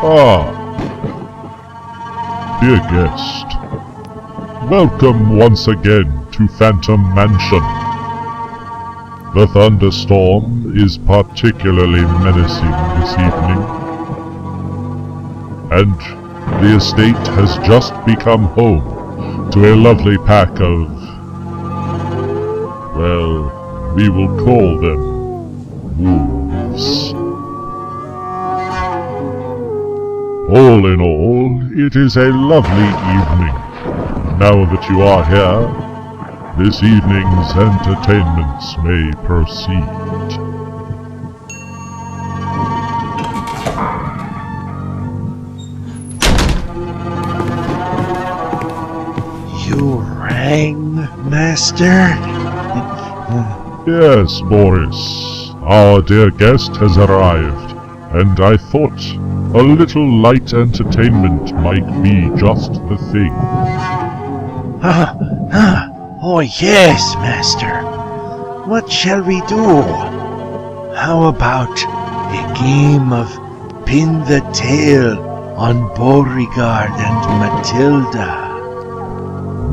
Ah, dear guest, welcome once again to Phantom Mansion. The thunderstorm is particularly menacing this evening, and the estate has just become home to a lovely pack of, well, we will call them wolves. All in all, it is a lovely evening. Now that you are here, this evening's entertainments may proceed. You rang, Master? Yes, Boris. Our dear guest has arrived, and I thought a little light entertainment might be just the thing. Oh yes, Master. What shall we do? How about a game of Pin the Tail on Beauregard and Matilda?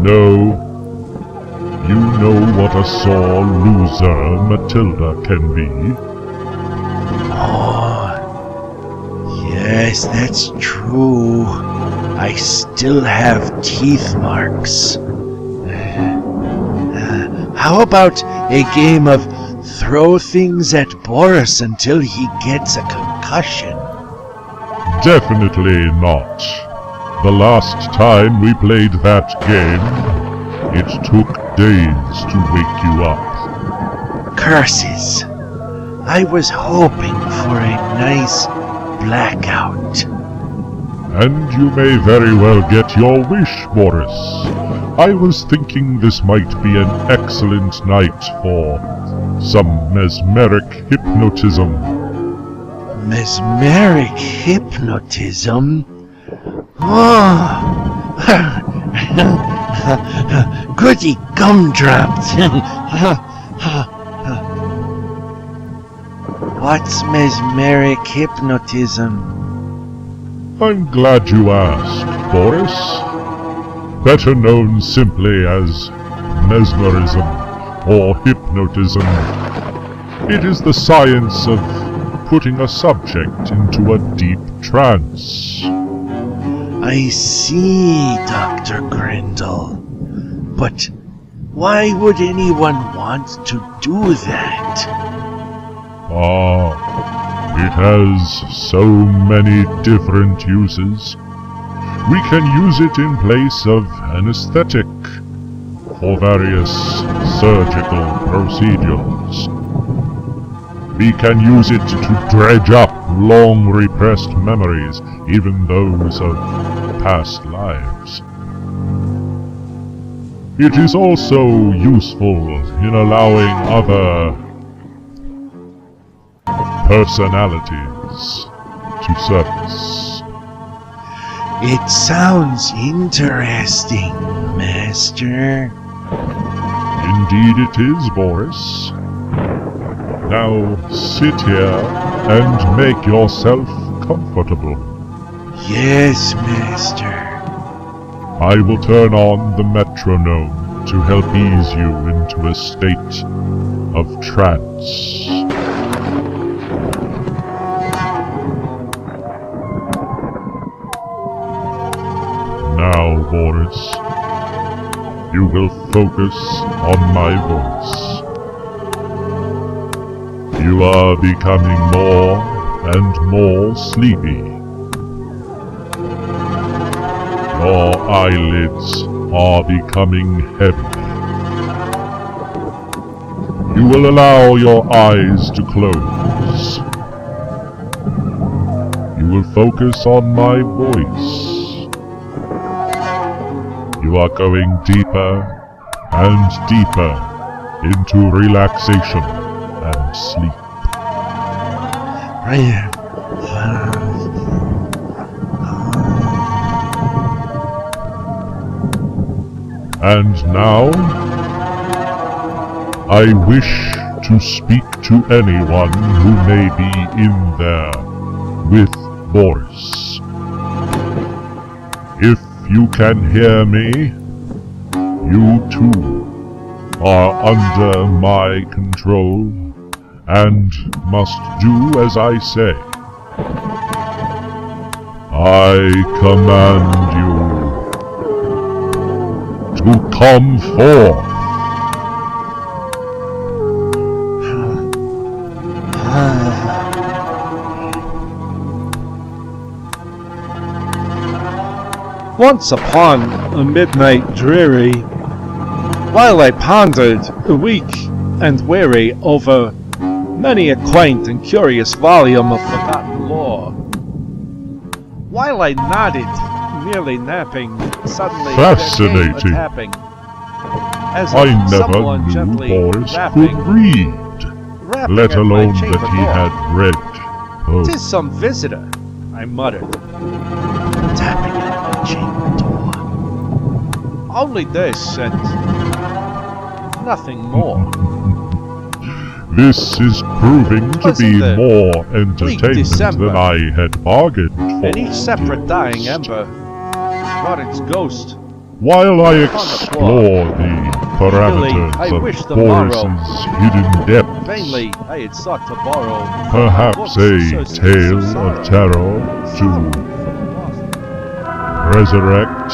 No. You know what a sore loser Matilda can be. Oh, yes, that's true. I still have teeth marks. How about a game of throw things at Boris until he gets a concussion? Definitely not. The last time we played that game, it took days to wake you up. Curses! I was hoping for a nice blackout. And you may very well get your wish, Boris. I was thinking this might be an excellent night for some mesmeric hypnotism. Mesmeric hypnotism? Oh! Goody gumdrops! What's mesmeric hypnotism? I'm glad you asked, Boris. Better known simply as mesmerism or hypnotism. It is the science of putting a subject into a deep trance. I see, Dr. Grindle. But why would anyone want to do that? It has so many different uses. We can use it in place of anesthetic for various surgical procedures. We can use it to dredge up long repressed memories, even those of past lives. It is also useful in allowing other personalities to surface. It sounds interesting, Master. Indeed it is, Boris. Now sit here and make yourself comfortable. Yes, Master. I will turn on the metronome to help ease you into a state of trance. Now, Boris, you will focus on my voice. You are becoming more and more sleepy. Your eyelids are becoming heavy. You will allow your eyes to close. You will focus on my voice. You are going deeper and deeper into relaxation and sleep. And now, I wish to speak to anyone who may be in there with Boris. you can hear me, you too are under my control and must do as I say. I command you to come forth. Once upon a midnight dreary, while I pondered, weak and weary, over many a quaint and curious volume of forgotten lore, while I nodded, nearly napping, suddenly Fascinating. there came a tapping, as I if never someone knew gently Boris rapping, could read, rapping let at my alone chamber that he door. had read poems. "'Tis some visitor," I muttered. Tapping at my chamber door. Only this and nothing more. This is proving to Was be in the more bleak entertainment December, than I had bargained for. And each separate dying dearest. ember brought its ghost. While I upon the floor. explore the parameters I wish of the morrow- Boris's hidden depths, Vainly I had sought to borrow perhaps books a associated tale with sorrow. of terror Sorrow to for the lost. resurrect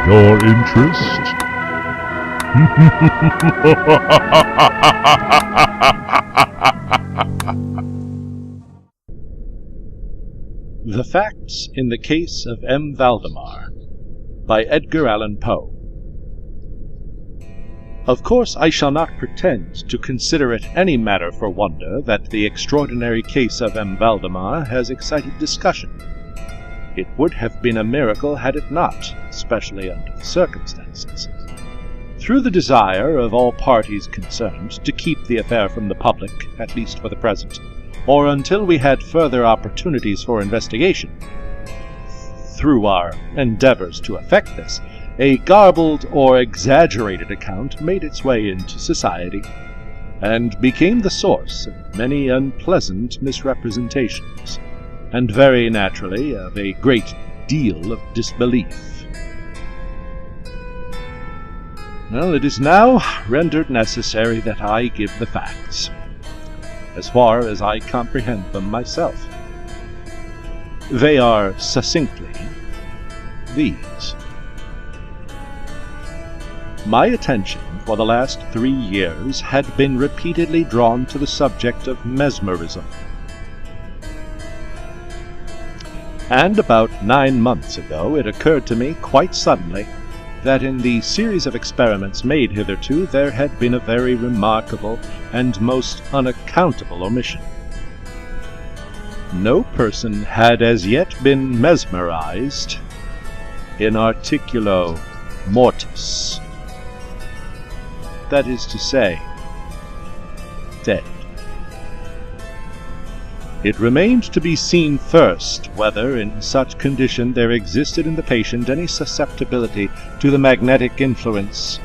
your interest. The Facts in the Case of M. Valdemar by Edgar Allan Poe. Of course I shall not pretend to consider it any matter for wonder that the extraordinary case of M. Valdemar has excited discussion. It would have been a miracle had it not, especially under the circumstances. Through the desire of all parties concerned to keep the affair from the public, at least for the present, or until we had further opportunities for investigation. Through our endeavors to effect this, a garbled or exaggerated account made its way into society, and became the source of many unpleasant misrepresentations, and very naturally of a great deal of disbelief. Well, it is now rendered necessary that I give the facts, as far as I comprehend them myself. They are succinctly these. My attention for the last 3 years had been repeatedly drawn to the subject of mesmerism. And about 9 months ago it occurred to me quite suddenly that in the series of experiments made hitherto there had been a very remarkable and most unaccountable omission. No person had as yet been mesmerized in articulo mortis. That is to say, dead. It remained to be seen first whether in such condition there existed in the patient any susceptibility to the magnetic influence.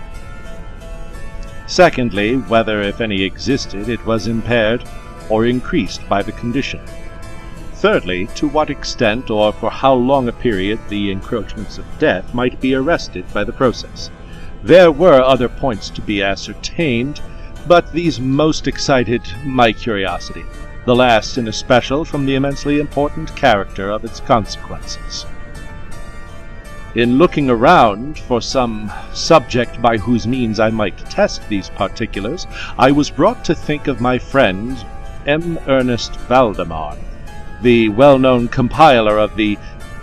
Secondly, whether if any existed it was impaired or increased by the condition. Thirdly, to what extent or for how long a period the encroachments of death might be arrested by the process. There were other points to be ascertained, but these most excited my curiosity, the last in especial from the immensely important character of its consequences. In looking around for some subject by whose means I might test these particulars, I was brought to think of my friend M. Ernest Valdemar, the well-known compiler of the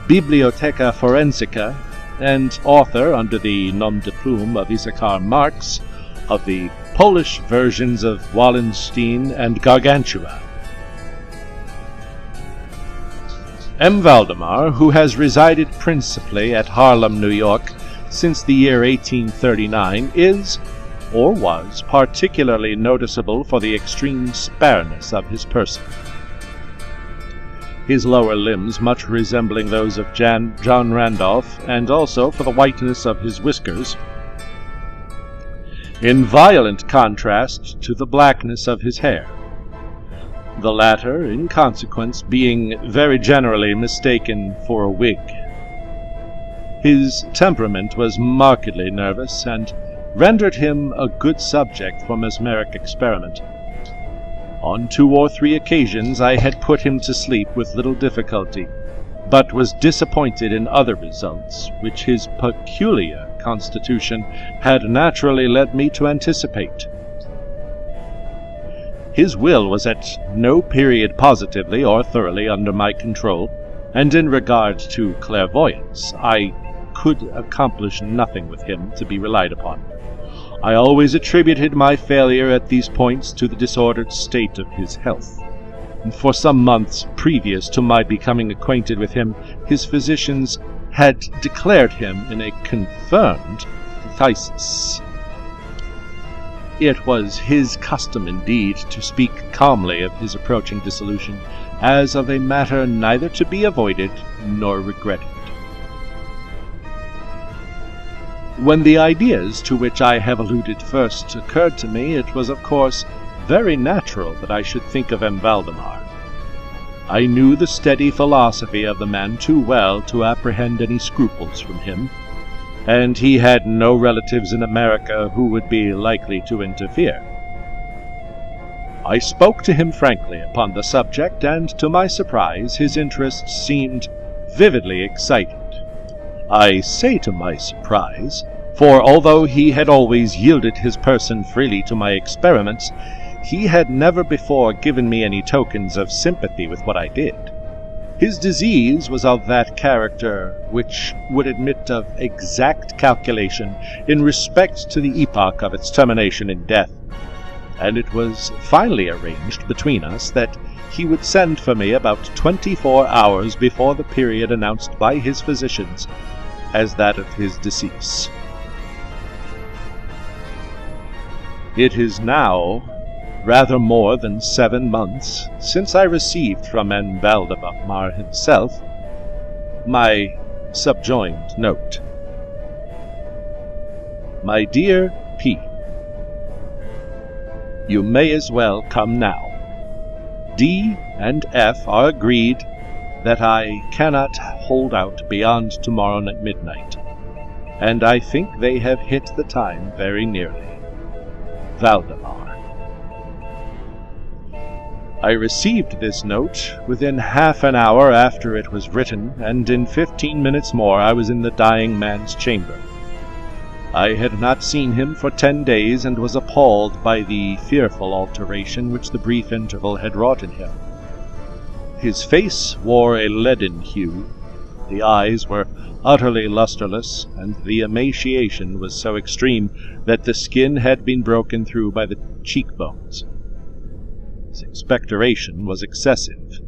Bibliotheca Forensica and author, under the nom de plume of Issachar Marx, of the Polish versions of Wallenstein and Gargantua. M. Valdemar, who has resided principally at Harlem, New York, since the year 1839, is, or was, particularly noticeable for the extreme spareness of his person. His lower limbs much resembling those of John Randolph, and also for the whiteness of his whiskers, in violent contrast to the blackness of his hair, the latter, in consequence, being very generally mistaken for a wig. His temperament was markedly nervous, and rendered him a good subject for mesmeric experiment. On 2 or 3 occasions I had put him to sleep with little difficulty, but was disappointed in other results, which his peculiar constitution had naturally led me to anticipate. His will was at no period positively or thoroughly under my control, and in regard to clairvoyance, I could accomplish nothing with him to be relied upon. I always attributed my failure at these points to the disordered state of his health. For some months previous to my becoming acquainted with him, his physicians had declared him in a confirmed phthisis. It was his custom indeed to speak calmly of his approaching dissolution, as of a matter neither to be avoided nor regretted. When the ideas to which I have alluded first occurred to me, it was of course very natural that I should think of Valdemar. I knew the steady philosophy of the man too well to apprehend any scruples from him, and he had no relatives in America who would be likely to interfere. I spoke to him frankly upon the subject, and to my surprise his interest seemed vividly excited. I say to my surprise, for although he had always yielded his person freely to my experiments, he had never before given me any tokens of sympathy with what I did. His disease was of that character which would admit of exact calculation in respect to the epoch of its termination in death, and it was finally arranged between us that he would send for me about 24 hours before the period announced by his physicians as that of his decease. It is now rather more than 7 months since I received from Valdemar himself my subjoined note. My dear P., you may as well come now. D and F are agreed that I cannot hold out beyond tomorrow at midnight, and I think they have hit the time very nearly. Valdemar. I received this note within half an hour after it was written, and in 15 minutes more I was in the dying man's chamber. I had not seen him for 10 days, and was appalled by the fearful alteration which the brief interval had wrought in him. His face wore a leaden hue, the eyes were utterly lustreless, and the emaciation was so extreme that the skin had been broken through by the cheekbones. His expectoration was excessive.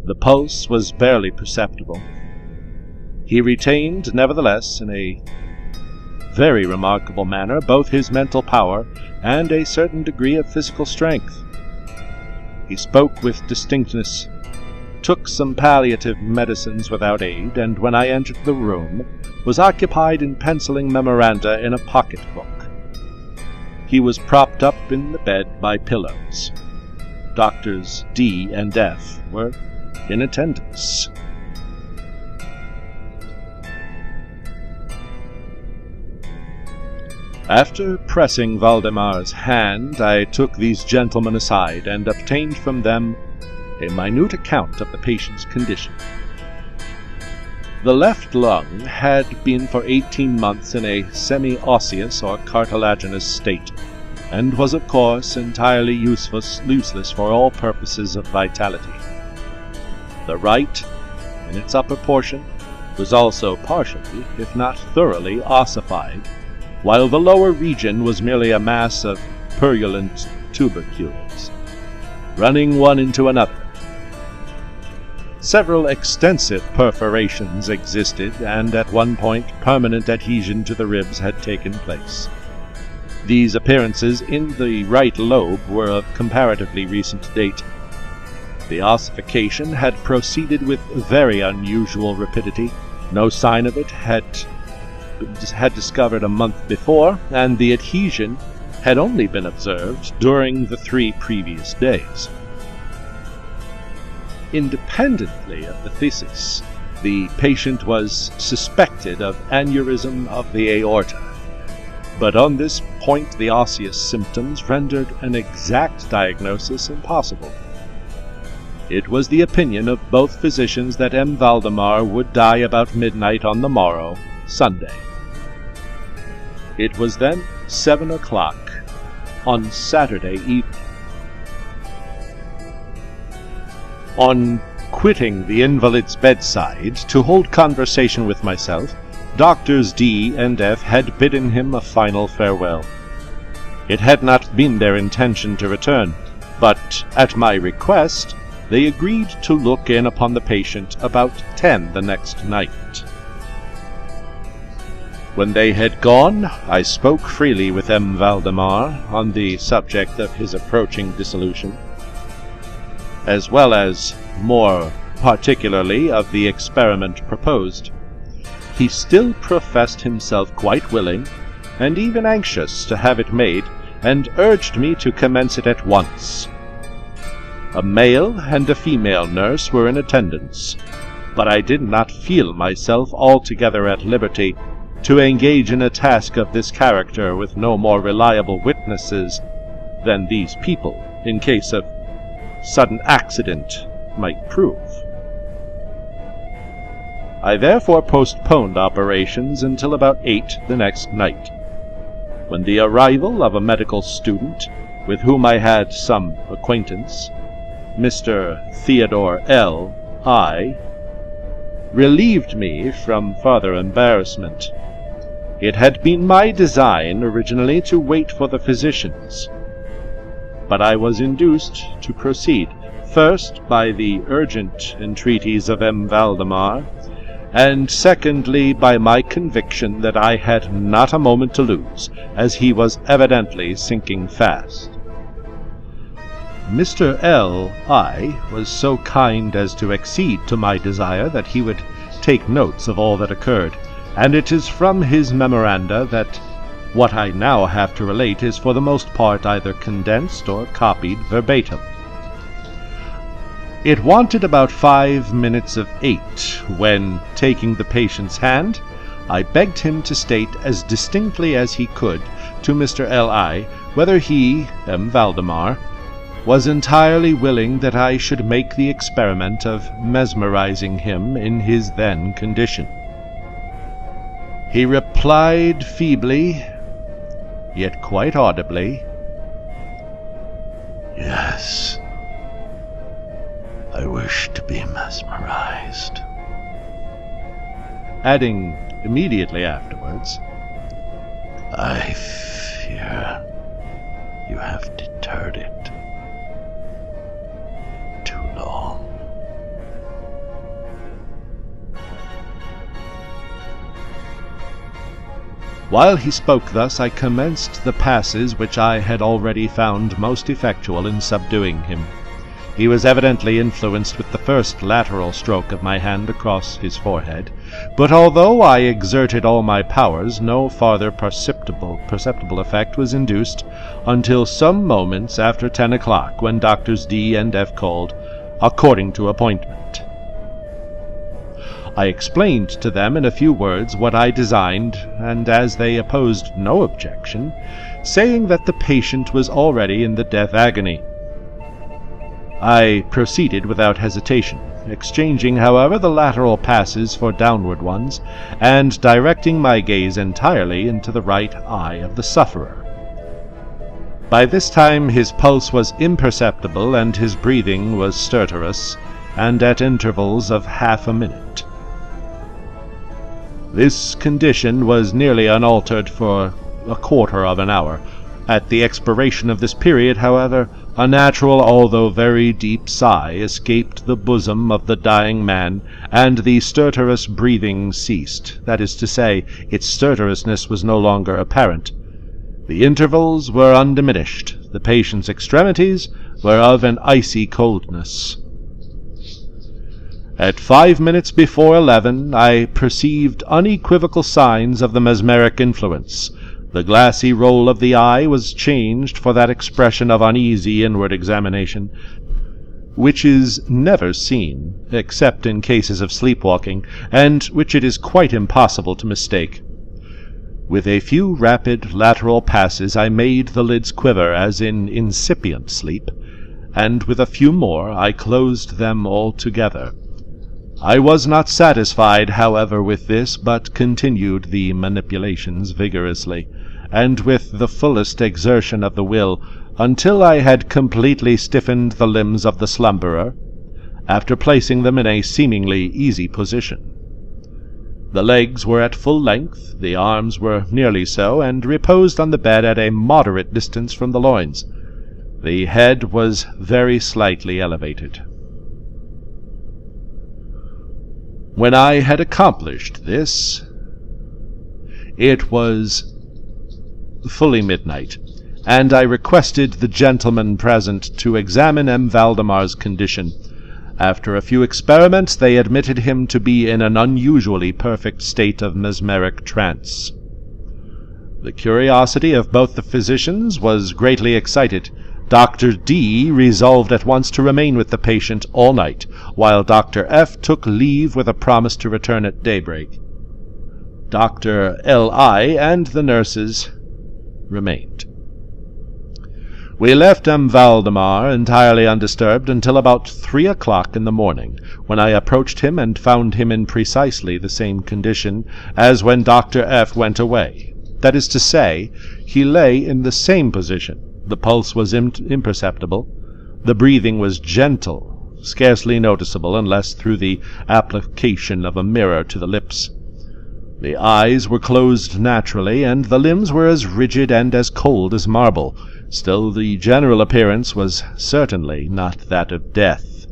The pulse was barely perceptible. He retained, nevertheless, in a very remarkable manner, both his mental power and a certain degree of physical strength. He spoke with distinctness, took some palliative medicines without aid, and when I entered the room, was occupied in penciling memoranda in a pocket-book. He was propped up in the bed by pillows. Doctors D and F were in attendance. After pressing Valdemar's hand, I took these gentlemen aside and obtained from them a minute account of the patient's condition. The left lung had been for 18 months in a semi-osseous or cartilaginous state, and was of course entirely useless for all purposes of vitality. The right, in its upper portion, was also partially, if not thoroughly, ossified, while the lower region was merely a mass of purulent tubercles, running one into another. Several extensive perforations existed, and at one point permanent adhesion to the ribs had taken place. These appearances in the right lobe were of comparatively recent date. The ossification had proceeded with very unusual rapidity. No sign of it had discovered a month before, and the adhesion had only been observed during the 3 previous days. Independently of the phthisis, the patient was suspected of aneurysm of the aorta, but on this point the osseous symptoms rendered an exact diagnosis impossible. It was the opinion of both physicians that M. Valdemar would die about midnight on the morrow, Sunday. It was then 7 o'clock on Saturday evening. On quitting the invalid's bedside to hold conversation with myself, Doctors D and F had bidden him a final farewell. It had not been their intention to return, but at my request, they agreed to look in upon the patient about 10 the next night. When they had gone, I spoke freely with M. Valdemar on the subject of his approaching dissolution, as well as, more particularly, of the experiment proposed. He still professed himself quite willing, and even anxious to have it made, and urged me to commence it at once. A male and a female nurse were in attendance, but I did not feel myself altogether at liberty to engage in a task of this character with no more reliable witnesses than these people, in case of sudden accident, might prove. I therefore postponed operations until about 8 the next night, when the arrival of a medical student, with whom I had some acquaintance, Mr. Theodore L. I., relieved me from farther embarrassment. It had been my design originally to wait for the physicians, but I was induced to proceed, first by the urgent entreaties of M. Valdemar, and secondly by my conviction that I had not a moment to lose, as he was evidently sinking fast. Mr. L. I. was so kind as to accede to my desire that he would take notes of all that occurred, and it is from his memoranda that what I now have to relate is for the most part either condensed or copied verbatim. It wanted about 5 minutes of 8, when, taking the patient's hand, I begged him to state as distinctly as he could to Mr. L.I. whether he, M. Valdemar, was entirely willing that I should make the experiment of mesmerizing him in his then condition. He replied feebly, yet quite audibly, "Yes, I wish to be mesmerized," adding immediately afterwards, "I fear you have deterred it too long." While he spoke thus, I commenced the passes which I had already found most effectual in subduing him. He was evidently influenced with the first lateral stroke of my hand across his forehead, but although I exerted all my powers, no farther perceptible effect was induced until some moments after 10 o'clock, when Doctors D and F called, according to appointment. I explained to them in a few words what I designed, and as they opposed no objection, saying that the patient was already in the death agony, I proceeded without hesitation, exchanging, however, the lateral passes for downward ones, and directing my gaze entirely into the right eye of the sufferer. By this time his pulse was imperceptible, and his breathing was stertorous, and at intervals of half a minute. This condition was nearly unaltered for a quarter of an hour. At the expiration of this period, however, a natural, although very deep sigh escaped the bosom of the dying man, and the stertorous breathing ceased. That is to say, its stertorousness was no longer apparent. The intervals were undiminished. The patient's extremities were of an icy coldness. At 5 minutes before 11, I perceived unequivocal signs of the mesmeric influence. The glassy roll of the eye was changed for that expression of uneasy inward examination. which is never seen, except in cases of sleepwalking, and which it is quite impossible to mistake. With a few rapid lateral passes I made the lids quiver as in incipient sleep, and with a few more I closed them altogether. I was not satisfied, however, with this, but continued the manipulations vigorously, and with the fullest exertion of the will, until I had completely stiffened the limbs of the slumberer, after placing them in a seemingly easy position. The legs were at full length, the arms were nearly so, and reposed on the bed at a moderate distance from the loins. The head was very slightly elevated. When I had accomplished this, it was fully midnight, and I requested the gentlemen present to examine M. Valdemar's condition. After a few experiments, they admitted him to be in an unusually perfect state of mesmeric trance. The curiosity of both the physicians was greatly excited. Dr. D. resolved at once to remain with the patient all night, while Dr. F. took leave with a promise to return at daybreak. Dr. L.I. and the nurses remained. We left M. Valdemar entirely undisturbed until about 3 o'clock in the morning, when I approached him and found him in precisely the same condition as when Dr. F. went away. That is to say, he lay in the same position. The pulse was imperceptible. The breathing was gentle, scarcely noticeable unless through the application of a mirror to the lips. The eyes were closed naturally, and the limbs were as rigid and as cold as marble. Still, the general appearance was certainly not that of death.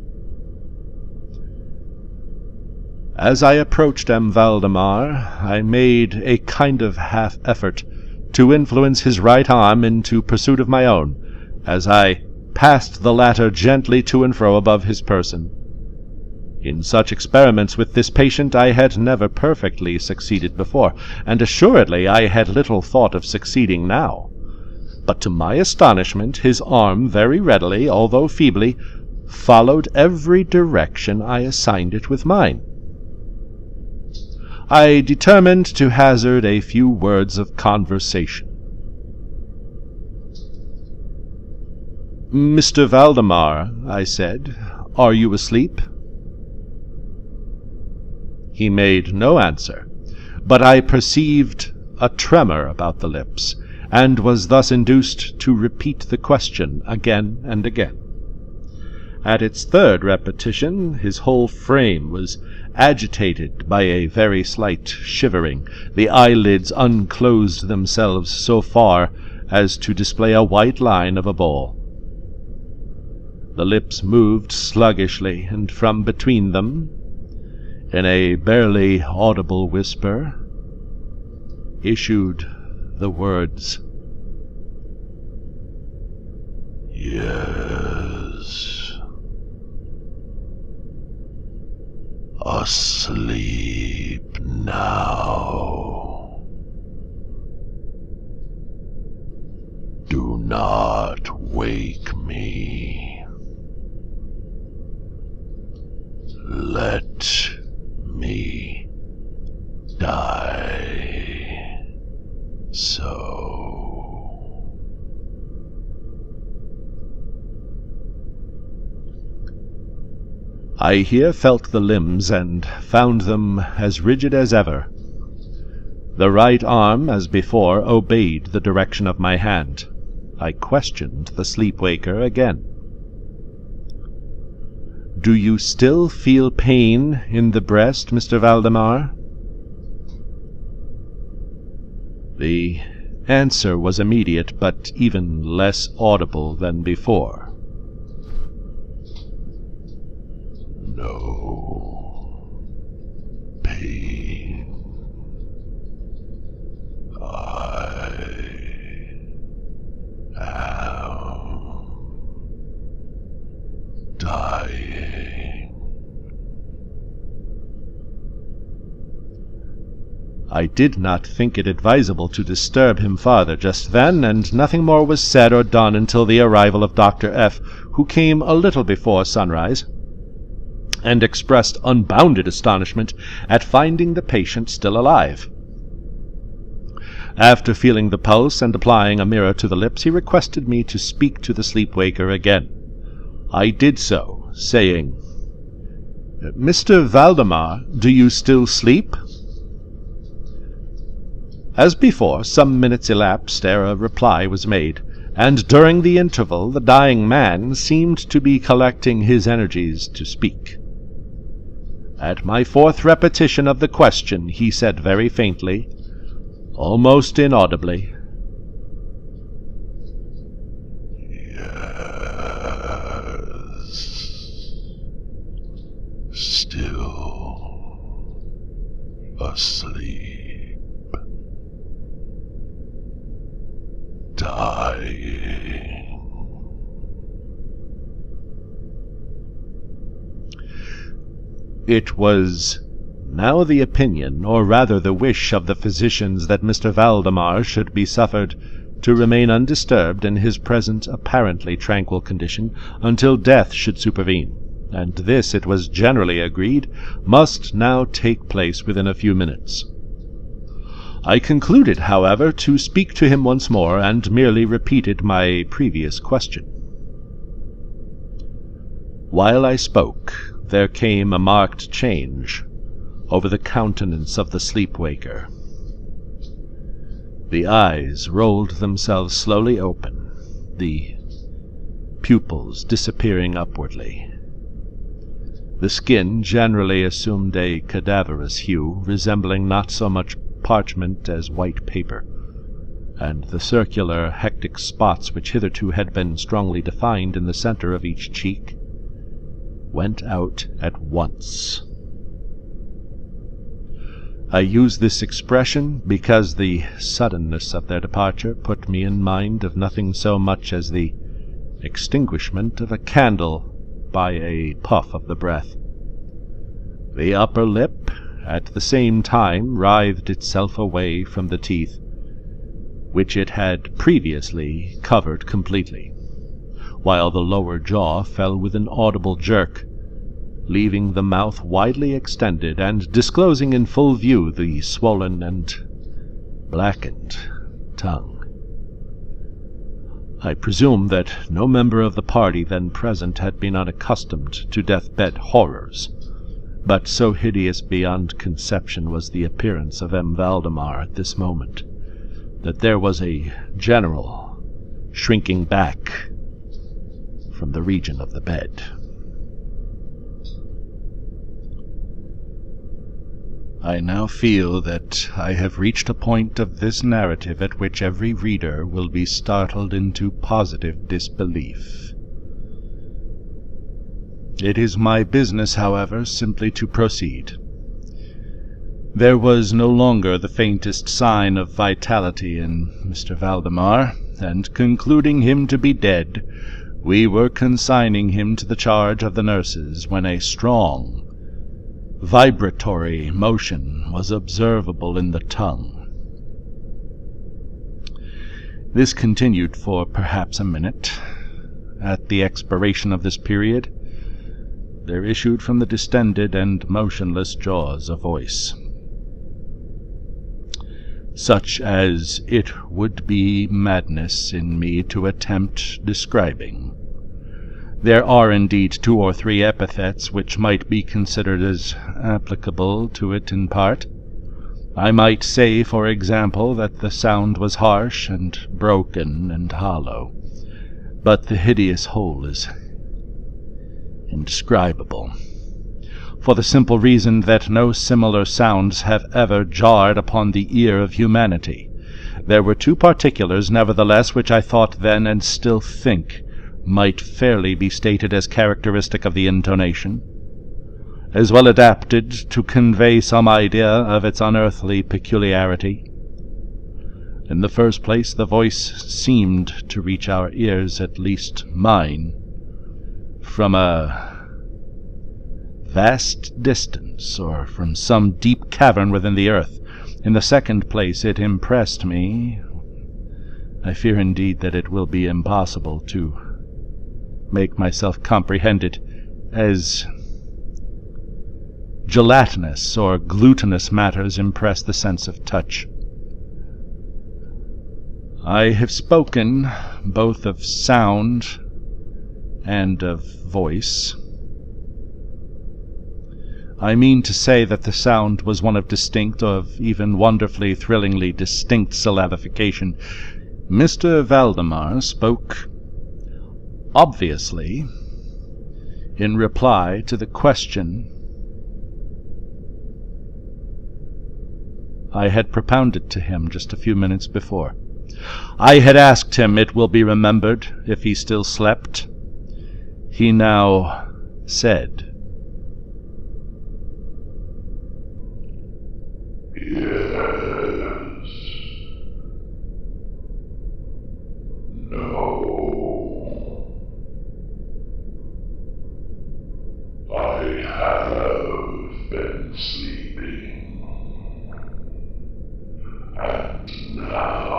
As I approached M. Valdemar, I made a kind of half-effort to influence his right arm into pursuit of my own, as I passed the latter gently to and fro above his person. In such experiments with this patient I had never perfectly succeeded before, and assuredly I had little thought of succeeding now. But to my astonishment his arm very readily, although feebly, followed every direction I assigned it with mine. I determined to hazard a few words of conversation. "Mr. Valdemar," I said, "are you asleep?" He made no answer, but I perceived a tremor about the lips, and was thus induced to repeat the question again and again. At its third repetition his whole frame was agitated by a very slight shivering. The eyelids unclosed themselves so far as to display a white line of a ball. The lips moved sluggishly, and from between them, in a barely audible whisper, issued the words, "Yes, asleep now. Do not wake me. Let me die so." I here felt the limbs and found them as rigid as ever. The right arm, as before, obeyed the direction of my hand. I questioned the sleep-waker again. "Do you still feel pain in the breast, Mr. Valdemar?" The answer was immediate, but even less audible than before. "No pain. I am dying." I did not think it advisable to disturb him farther just then, and nothing more was said or done until the arrival of Dr. F., who came a little before sunrise, and expressed unbounded astonishment at finding the patient still alive. After feeling the pulse and applying a mirror to the lips, he requested me to speak to the sleep-waker again. I did so, saying, "Mr. Valdemar, do you still sleep?" As before, some minutes elapsed ere a reply was made, and during the interval the dying man seemed to be collecting his energies to speak. At my fourth repetition of the question, he said very faintly, almost inaudibly, "Yes. Still asleep. Dying." It was now the opinion, or rather the wish, of the physicians that Mr. Valdemar should be suffered to remain undisturbed in his present apparently tranquil condition until death should supervene, and this, it was generally agreed, must now take place within a few minutes. I concluded, however, to speak to him once more, and merely repeated my previous question. While I spoke, there came a marked change over the countenance of the sleep-waker. The eyes rolled themselves slowly open, the pupils disappearing upwardly. The skin generally assumed a cadaverous hue, resembling not so much parchment as white paper, and the circular, hectic spots which hitherto had been strongly defined in the center of each cheek went out at once. I use this expression because the suddenness of their departure put me in mind of nothing so much as the extinguishment of a candle by a puff of the breath. The upper lip at the same time writhed itself away from the teeth, which it had previously covered completely, while the lower jaw fell with an audible jerk, leaving the mouth widely extended and disclosing in full view the swollen and blackened tongue. I presume that no member of the party then present had been unaccustomed to death-bed horrors, but so hideous beyond conception was the appearance of M. Valdemar at this moment, that there was a general shrinking back from the region of the bed. I now feel that I have reached a point of this narrative at which every reader will be startled into positive disbelief. It is my business, however, simply to proceed. There was no longer the faintest sign of vitality in Mr. Valdemar, and concluding him to be dead, we were consigning him to the charge of the nurses, when a strong, vibratory motion was observable in the tongue. This continued for perhaps a minute. At the expiration of this period, there issued from the distended and motionless jaws a voice, such as it would be madness in me to attempt describing. There are indeed 2 or 3 epithets which might be considered as applicable to it in part. I might say, for example, that the sound was harsh and broken and hollow, but the hideous whole is indescribable, for the simple reason that no similar sounds have ever jarred upon the ear of humanity. There were 2 particulars, nevertheless, which I thought then, and still think, might fairly be stated as characteristic of the intonation, as well adapted to convey some idea of its unearthly peculiarity. In the first place, the voice seemed to reach our ears, at least mine, from a vast distance, or from some deep cavern within the earth, In the second place, it impressed me. I fear indeed that it will be impossible to make myself comprehended, as gelatinous or glutinous matters impress the sense of touch. I have spoken both of sound and of voice. I mean to say that the sound was one of distinct, of even wonderfully, thrillingly distinct syllabification. Mr. Valdemar spoke obviously in reply to the question I had propounded to him just a few minutes before. I had asked him, it will be remembered, if he still slept. He now said, "Yes. No. I have been sleeping. And now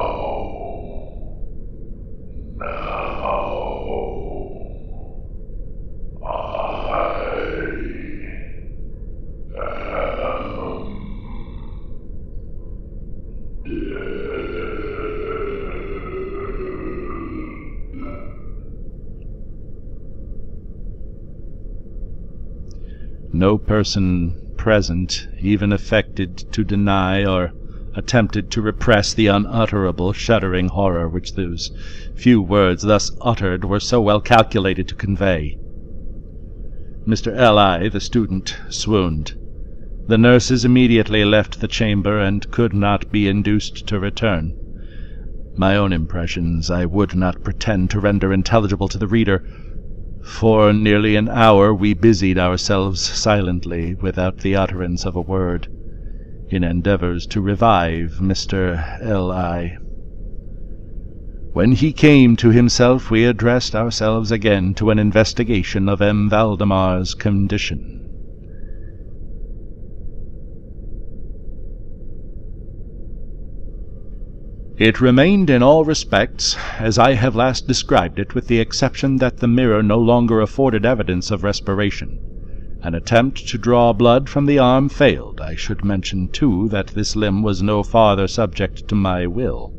no person present even affected to deny or attempted to repress the unutterable, shuddering horror which those few words thus uttered were so well calculated to convey. Mr. L.I., the student, swooned. The nurses immediately left the chamber and could not be induced to return. My own impressions I would not pretend to render intelligible to the reader. For nearly an hour we busied ourselves silently, without the utterance of a word, in endeavors to revive Mr. L.I. When he came to himself, we addressed ourselves again to an investigation of M. Valdemar's condition. It remained in all respects as I have last described it, with the exception that the mirror no longer afforded evidence of respiration. An attempt to draw blood from the arm failed. I should mention, too, that this limb was no farther subject to my will.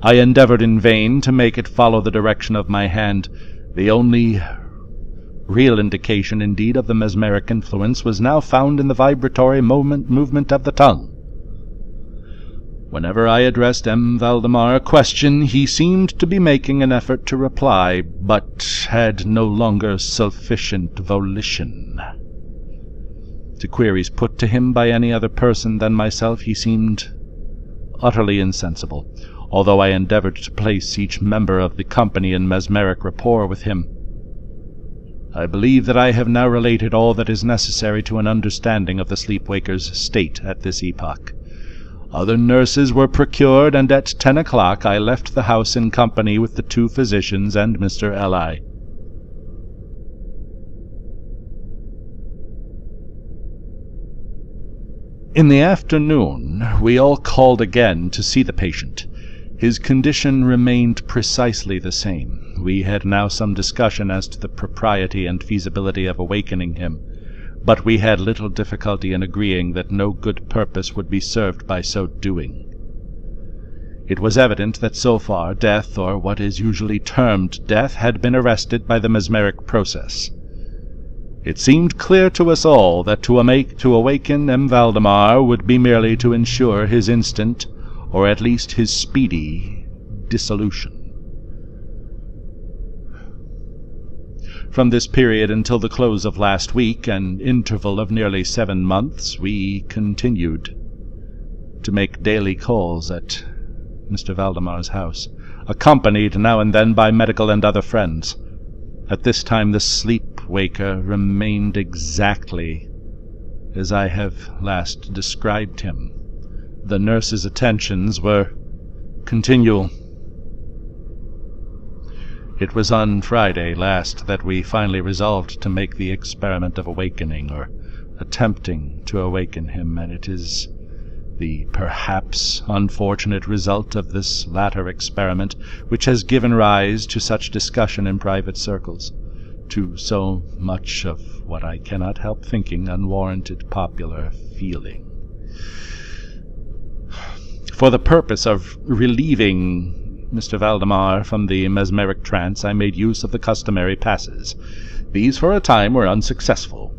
I endeavored in vain to make it follow the direction of my hand. The only real indication, indeed, of the mesmeric influence was now found in the vibratory movement of the tongue. Whenever I addressed M. Valdemar a question, he seemed to be making an effort to reply, but had no longer sufficient volition. To queries put to him by any other person than myself, he seemed utterly insensible, although I endeavored to place each member of the company in mesmeric rapport with him. I believe that I have now related all that is necessary to an understanding of the sleep-waker's state at this epoch. Other nurses were procured, and at 10 o'clock I left the house in company with the 2 physicians and Mr. L.I. In the afternoon we all called again to see the patient. His condition remained precisely the same. We had now some discussion as to the propriety and feasibility of awakening him, but we had little difficulty in agreeing that no good purpose would be served by so doing. It was evident that so far death, or what is usually termed death, had been arrested by the mesmeric process. It seemed clear to us all that to awaken M. Valdemar would be merely to ensure his instant, or at least his speedy, dissolution. From this period until the close of last week, an interval of nearly 7 months, we continued to make daily calls at Mr. Valdemar's house, accompanied now and then by medical and other friends. At this time the sleep-waker remained exactly as I have last described him. The nurse's attentions were continual. It was on Friday last that we finally resolved to make the experiment of awakening, or attempting to awaken him, and it is the perhaps unfortunate result of this latter experiment, which has given rise to such discussion in private circles, to so much of what I cannot help thinking unwarranted popular feeling. For the purpose of relieving Mr. Valdemar from the mesmeric trance, I made use of the customary passes. These for a time were unsuccessful.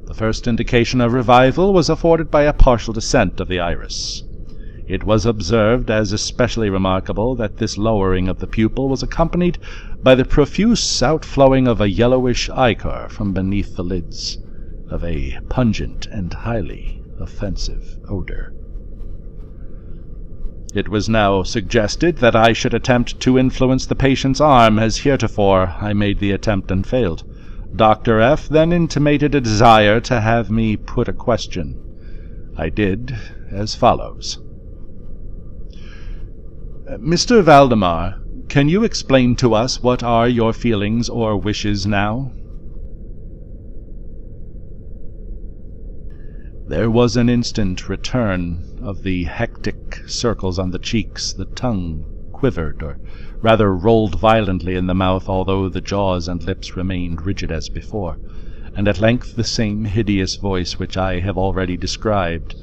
The first indication of revival was afforded by a partial descent of the iris. It was observed as especially remarkable that this lowering of the pupil was accompanied by the profuse outflowing of a yellowish ichor from beneath the lids, of a pungent and highly offensive odor. It was now suggested that I should attempt to influence the patient's arm, as heretofore I made the attempt and failed. Dr. F. then intimated a desire to have me put a question. I did as follows. Mr. Valdemar, can you explain to us what are your feelings or wishes now? There was an instant return of the hectic circles on the cheeks. The tongue quivered, or rather rolled violently in the mouth, although the jaws and lips remained rigid as before, and at length the same hideous voice which I have already described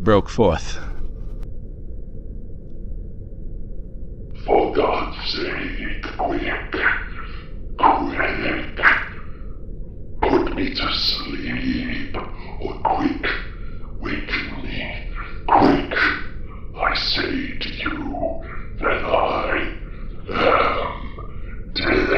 broke forth. For God's sake, quick, put me to sleep, or quick, waken me, quick, I say to you that I am dead.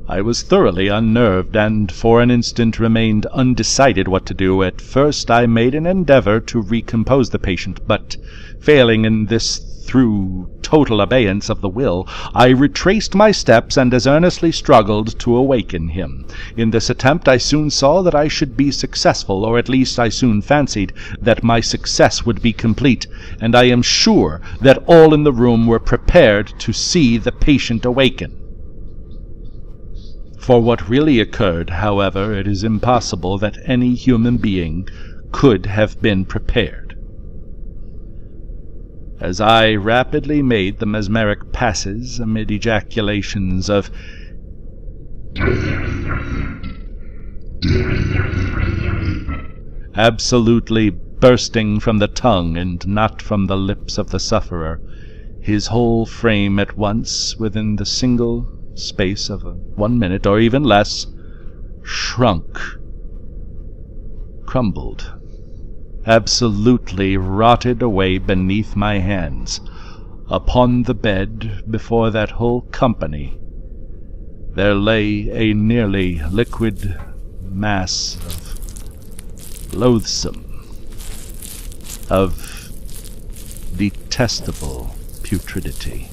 I was thoroughly unnerved, and for an instant remained undecided what to do. At first I made an endeavor to recompose the patient, but failing in this through total abeyance of the will, I retraced my steps and as earnestly struggled to awaken him. In this attempt I soon saw that I should be successful, or at least I soon fancied that my success would be complete, and I am sure that all in the room were prepared to see the patient awaken. For what really occurred, however, it is impossible that any human being could have been prepared. As I rapidly made the mesmeric passes amid ejaculations of absolutely bursting from the tongue and not from the lips of the sufferer, his whole frame at once, within the single space of 1 minute, or even less, shrunk, crumbled, absolutely rotted away beneath my hands. Upon the bed, before that whole company, there lay a nearly liquid mass of loathsome, of detestable putridity.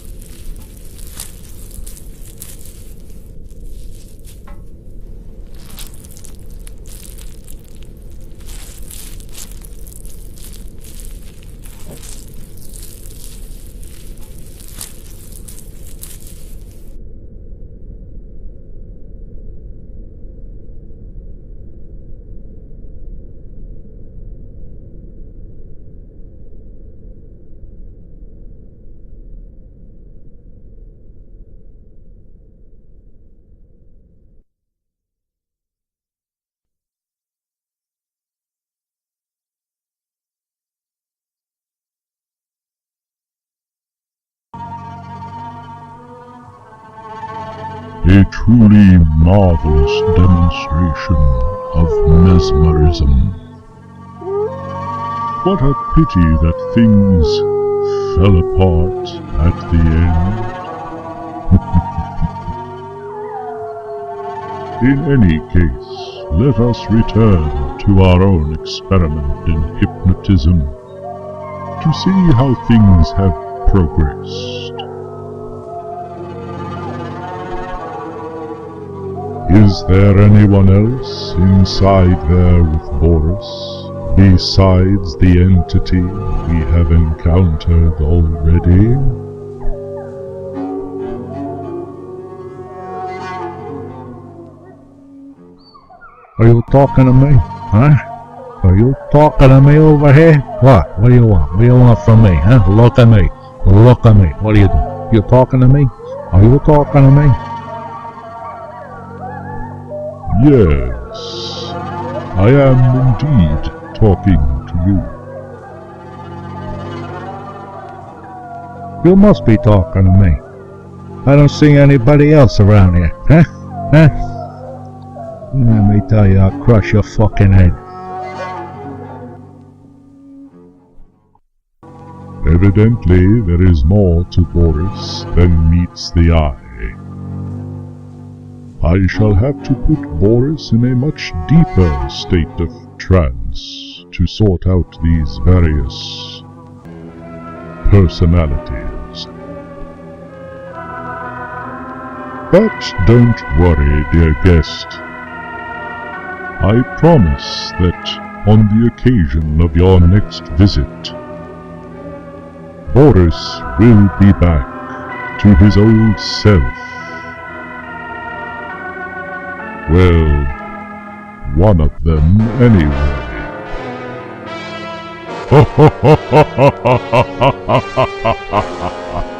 A truly marvelous demonstration of mesmerism. What a pity that things fell apart at the end. In any case, let us return to our own experiment in hypnotism, to see how things have progressed. Is there anyone else inside there with Boris, besides the entity we have encountered already? Are you talking to me? Huh? Are you talking to me over here? What? What do you want? What do you want from me? Huh? Look at me. Look at me. What are you doing? You talking to me? Are you talking to me? Yes, I am indeed talking to you. You must be talking to me. I don't see anybody else around here. Huh? Huh? Let me tell you, I'll crush your fucking head. Evidently, there is more to Boris than meets the eye. I shall have to put Boris in a much deeper state of trance to sort out these various personalities. But don't worry, dear guest. I promise that on the occasion of your next visit, Boris will be back to his old self. Well, one of them anyway. Ho ho ho ho ho ho ho ho ho ho ho.